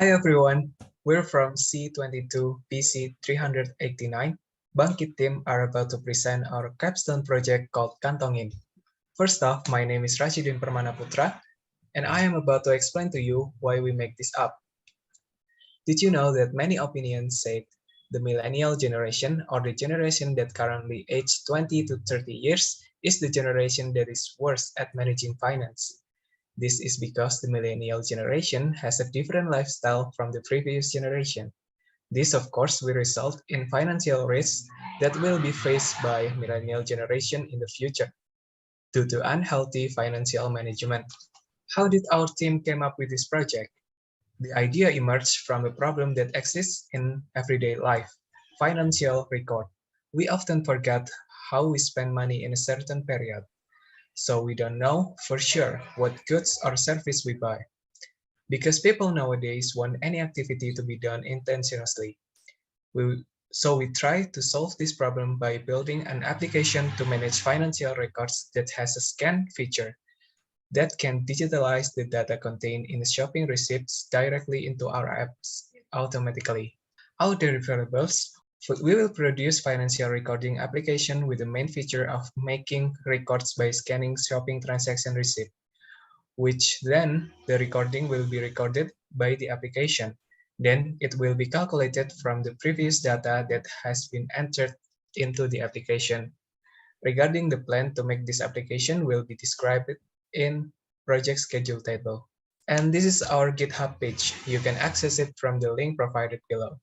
Hi everyone, we're from C22 PC 389. Bangkit team are about to present our capstone project called Kantongin. First off, my name is Rashidin Permana Putra, and I am about to explain to you why we make this up. Did you know that many opinions say the millennial generation, or the generation that currently aged 20 to 30 years, is the generation that is worst at managing finance? This is because the millennial generation has a different lifestyle from the previous generation. This, of course, will result in financial risks that will be faced by millennial generation in the future due to unhealthy financial management. How did our team came up with this project? The idea emerged from a problem that exists in everyday life, financial record. We often forget how we spend money in a certain period, so we don't know for sure what goods or service we buy. Because people nowadays want any activity to be done intentionally. So we try to solve this problem by building an application to manage financial records that has a scan feature that can digitalize the data contained in the shopping receipts directly into our apps automatically. Our deliverables, we will produce financial recording application with the main feature of making records by scanning shopping transaction receipt, which then the recording will be recorded by the application. Then it will be calculated from the previous data that has been entered into the application. Regarding the plan to make this application will be described in project schedule table. And this is our GitHub page. You can access it from the link provided below.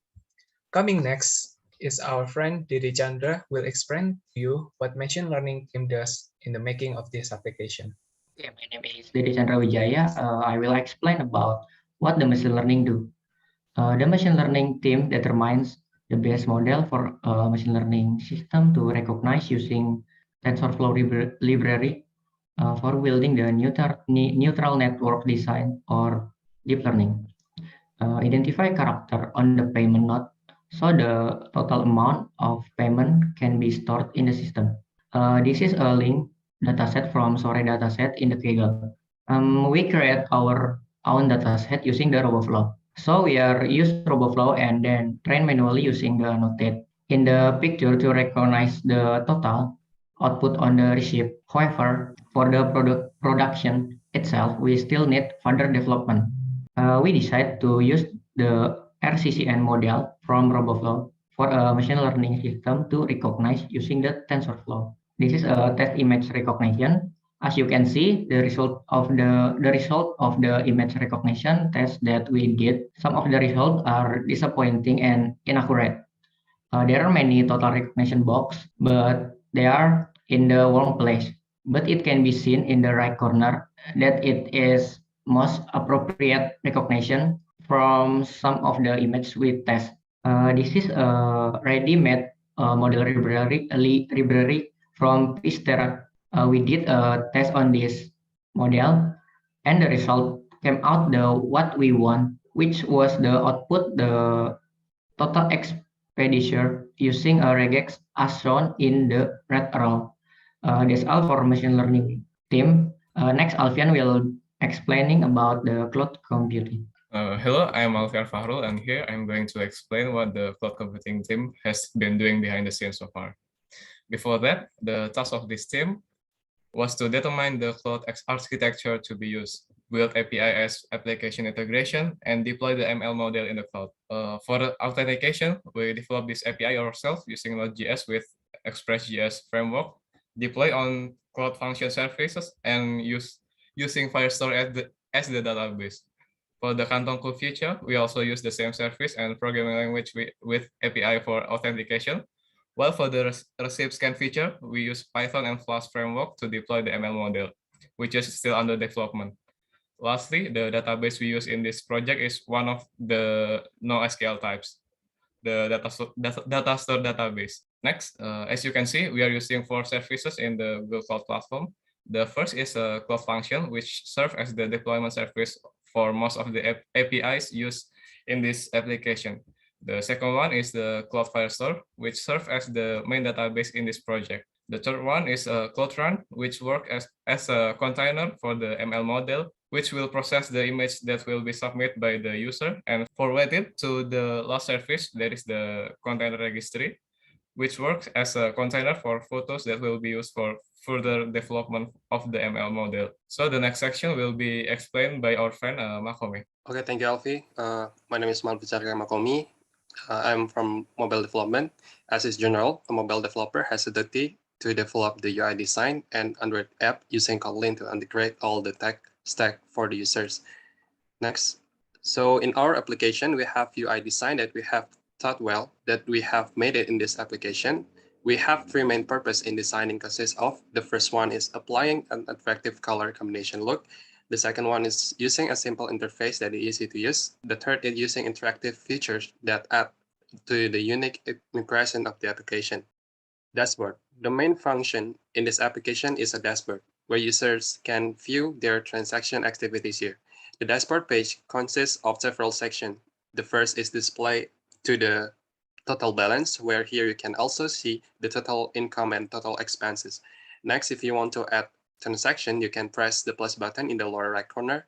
Coming next is our friend Dede Chandra will explain to you what machine learning team does in the making of this application. Okay, my name is Dede Chandra Wijaya. I will explain about what the machine learning do. The machine learning team determines the best model for a machine learning system to recognize using TensorFlow library for building the neutral network design or deep learning. Identify character on the payment note so the total amount of payment can be stored in the system. This is a link dataset from Sore dataset in the Kaggle. We create our own dataset using the RoboFlow. So we are use RoboFlow and then train manually using the Notate in the picture to recognize the total output on the receipt. However, for the production itself, we still need further development. We decide to use the RCCN model from RoboFlow for a machine learning system to recognize using the TensorFlow. This is a test image recognition. As you can see, the result of the image recognition test that we did, some of the results are disappointing and inaccurate. There are many total recognition box, but they are in the wrong place. But it can be seen in the right corner that it is most appropriate recognition from some of the image we test. This is a ready-made model library from Pistera. We did a test on this model, and the result came out the what we want, which was the output the total expenditure using a regex as shown in the red arrow. That's all for machine learning team. Next, Alfian will explaining about the cloud computing. Hello, I'm Alfian Fahrul, and here I'm going to explain what the cloud computing team has been doing behind the scenes so far. Before that, the task of this team was to determine the cloud architecture to be used, build API as application integration, and deploy the ML model in the cloud. For the authentication, we developed this API ourselves using Node.js with Express.js framework, deploy on cloud function services, and using Firestore as the database. For the Kantongku feature, we also use the same service and programming language with API for authentication. While for the receipt scan feature, we use Python and Flask framework to deploy the ML model, which is still under development. Lastly, the database we use in this project is one of the NoSQL types, the data store database. Next, as you can see, we are using 4 services in the Google Cloud Platform. The first is a Cloud Function, which serves as the deployment service for most of the APIs used in this application. The second one is the Cloud Firestore, which serves as the main database in this project. The third one is Cloud Run, which works as a container for the ML model which will process the image that will be submitted by the user and forward it to the last service, that is the container registry, which works as a container for photos that will be used for further development of the ML model. So the next section will be explained by our friend Makomi. Okay, thank you, Alfie. My name is Malvicarga Makomi. I'm from mobile development. As is general, a mobile developer has a duty to develop the UI design and Android app using Kotlin to integrate all the tech stack for the users. Next. So in our application, we have UI design that we have thought well that we have made it in this application. We have three main purposes in designing consists of. The first one is applying an attractive color combination look. The second one is using a simple interface that is easy to use. The third is using interactive features that add to the unique impression of the application. Dashboard. The main function in this application is a dashboard where users can view their transaction activities here. The dashboard page consists of several sections. The first is display to the total balance, where here you can also see the total income and total expenses. Next, if you want to add transaction, you can press the plus button in the lower right corner.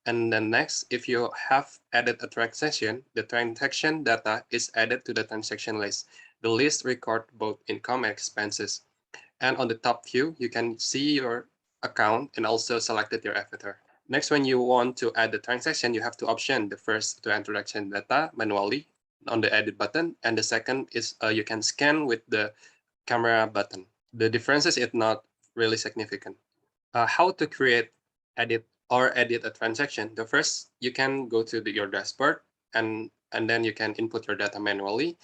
And then next, if you have added a transaction, the transaction data is added to the transaction list. The list records both income and expenses. And on the top view, you can see your account and also selected your avatar. Next, when you want to add the transaction, you have two options. The first, to enter transaction data manually on the edit button. And the second is you can scan with the camera button. The differences is not really significant. How to create, edit a transaction. The first, you can go to your dashboard and then you can input your data manually.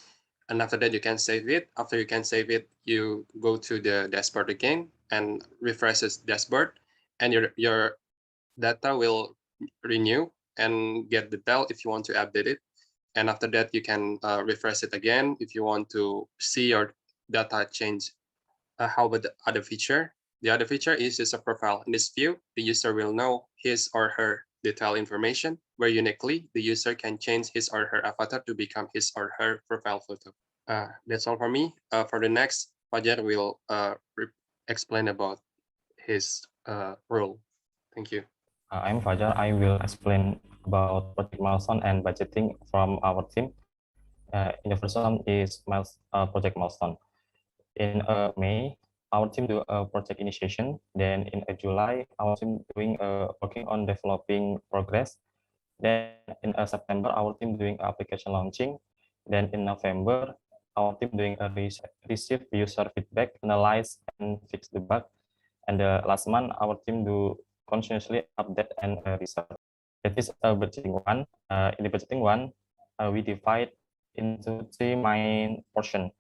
And after that, you can save it. After you can save it, you go to the dashboard again and refresh this dashboard, and your data will renew and get detail if you want to update it. And after that, you can refresh it again if you want to see your data change. How about the other feature? The other feature is user profile. In this view, the user will know his or her detailed information, where uniquely the user can change his or her avatar to become his or her profile photo. That's all for me. For the next, Fajar will explain about his role. Thank you. I'm Fajar. I will explain about project milestone and budgeting from our team. In the first one is project milestone. In May, our team do a project initiation. Then in July, our team doing working on developing progress. Then in September, our team doing application launching. Then in November, our team doing a receive user feedback, analyze and fix the bug. And the last month, our team do continuously update and research. That is a budgeting one. In the budgeting one, we divide into three main portions.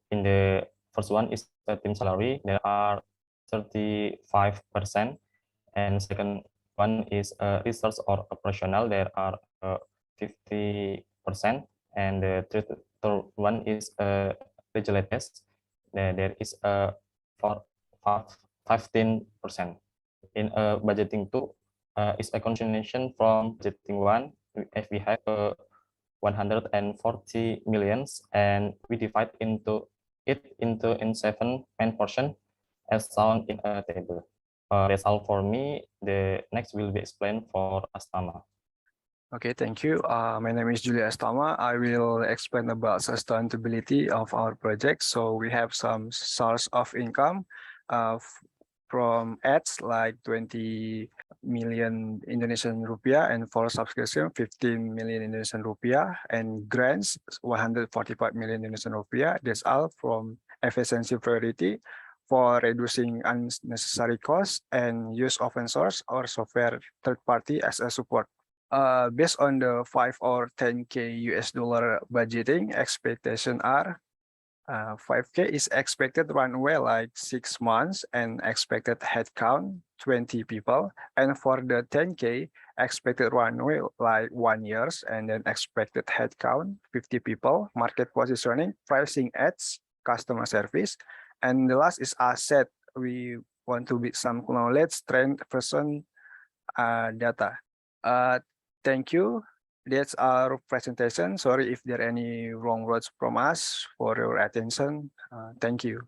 In the first one is the team salary. There are 35%, and second one is research or operational. There are 50%, and the third one is legislative. There is 15%. In budgeting two is a continuation from budgeting one. If we have 140 millions, and we divide it into seven main portion as shown in a table. That's all for me. The next will be explained for Astama. Okay, thank you. My name is Julia Astama. I will explain about sustainability of our project. So we have some source of income from ads like 20 million Indonesian rupiah, and for subscription 15 million Indonesian rupiah, and grants 145 million Indonesian rupiah. That's all from efficiency priority for reducing unnecessary costs and use open source or software third party as a support. Based on the 5 or 10K US dollar budgeting, expectation are 5K is expected runway like 6 months and expected headcount 20 people. And for the 10K, expected runway like 1 year and then expected headcount 50 people, market positioning, pricing ads, customer service. And the last is asset. We want to be some knowledge, trend, person, data. Thank you. That's our presentation. Sorry if there are any wrong words from us for your attention. Thank you.